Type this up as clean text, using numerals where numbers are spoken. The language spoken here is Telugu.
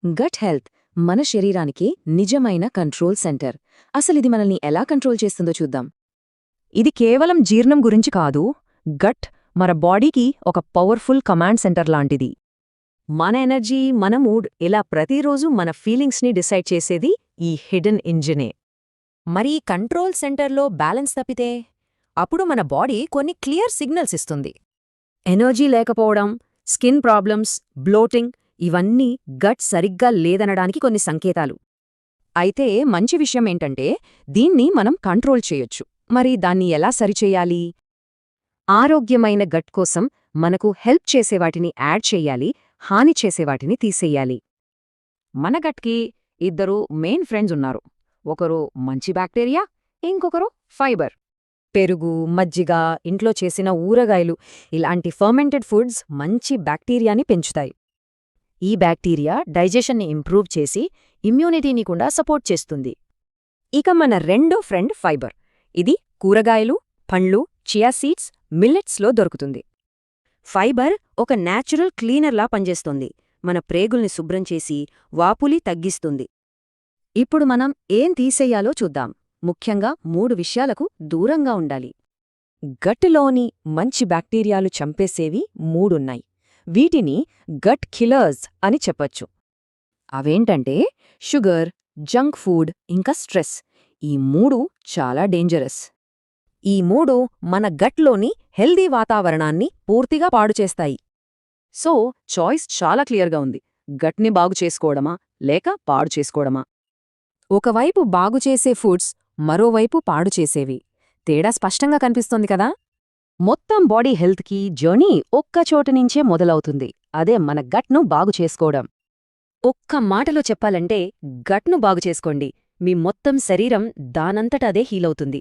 గట్ హెల్త్ మన శరీరానికి నిజమైన కంట్రోల్ సెంటర్. అసలిది మనల్ని ఎలా కంట్రోల్ చేస్తుందో చూద్దాం. ఇది కేవలం జీర్ణం గురించి కాదు, గట్ మన బాడీకి ఒక పవర్ఫుల్ కమాండ్ సెంటర్ లాంటిది. మన ఎనర్జీ, మన మూడ్, ఇలా ప్రతిరోజు మన ఫీలింగ్స్ని డిసైడ్ చేసేది ఈ హిడెన్ ఇంజినే. మరి కంట్రోల్ సెంటర్లో బ్యాలెన్స్ తప్పితే అప్పుడు మన బాడీ కొన్ని క్లియర్ సిగ్నల్స్ ఇస్తుంది. ఎనర్జీ లేకపోవడం, స్కిన్ ప్రాబ్లమ్స్, బ్లోటింగ్, ఇవన్నీ గట్ సరిగ్గా లేదనడానికి కొన్ని సంకేతాలు. అయితే మంచి విషయమేంటంటే దీన్ని మనం కంట్రోల్ చేయొచ్చు. మరి దాన్ని ఎలా సరిచేయాలి? ఆరోగ్యమైన గట్ కోసం మనకు హెల్ప్ చేసేవాటిని యాడ్ చెయ్యాలి, హాని చేసేవాటిని తీసేయాలి. మన గట్కి ఇద్దరు మెయిన్ ఫ్రెండ్స్ ఉన్నారు. ఒకరు మంచి బ్యాక్టీరియా, ఇంకొకరు ఫైబర్. పెరుగు, మజ్జిగ, ఇంట్లో చేసిన ఊరగాయలు, ఇలాంటి ఫర్మెంటెడ్ ఫుడ్స్ మంచి బ్యాక్టీరియాని పెంచుతాయి. ఈ బ్యాక్టీరియా డైజెషన్ని ఇంప్రూవ్ చేసి ఇమ్యూనిటీని కూడా సపోర్ట్ చేస్తుంది. ఇక మన రెండో ఫ్రెండ్ ఫైబర్. ఇది కూరగాయలు, పండ్లు, చియా సీడ్స్, మిల్లెట్స్లో దొరుకుతుంది. ఫైబర్ ఒక న్యాచురల్ క్లీనర్లా పనిచేస్తుంది. మన ప్రేగుల్ని శుభ్రం చేసి వాపులి తగ్గిస్తుంది. ఇప్పుడు మనం ఏం తీసెయ్యాలో చూద్దాం. ముఖ్యంగా 3 విషయాలకు దూరంగా ఉండాలి. గట్టులోని మంచి బ్యాక్టీరియాలు చంపేసేవి 3 ఉన్నాయి. వీటిని గట్ కిల్లర్స్ అని చెప్పొచ్చు. అవేంటంటే షుగర్, జంక్ ఫుడ్, ఇంకా స్ట్రెస్. ఈ 3 చాలా డేంజరస్. ఈ 3 మన గట్లోని హెల్దీ వాతావరణాన్ని పూర్తిగా పాడుచేస్తాయి. సో చాయిస్ చాలా క్లియర్గా ఉంది. గట్ని బాగు చేసుకోవడమా లేక పాడు చేసుకోవడమా? ఒకవైపు బాగుచేసే ఫుడ్స్, మరోవైపు పాడుచేసేవి. తేడా స్పష్టంగా కనిపిస్తోంది కదా? మొత్తం బాడీ హెల్త్కి జర్నీ ఒక్కచోటనుంచే మొదలవుతుంది. అదే మన గట్ను బాగుచేసుకోవడం. ఒక్క మాటలో చెప్పాలంటే గట్ను బాగుచేసుకోండి, మీ మొత్తం శరీరం దానంతట అదే హీలవుతుంది.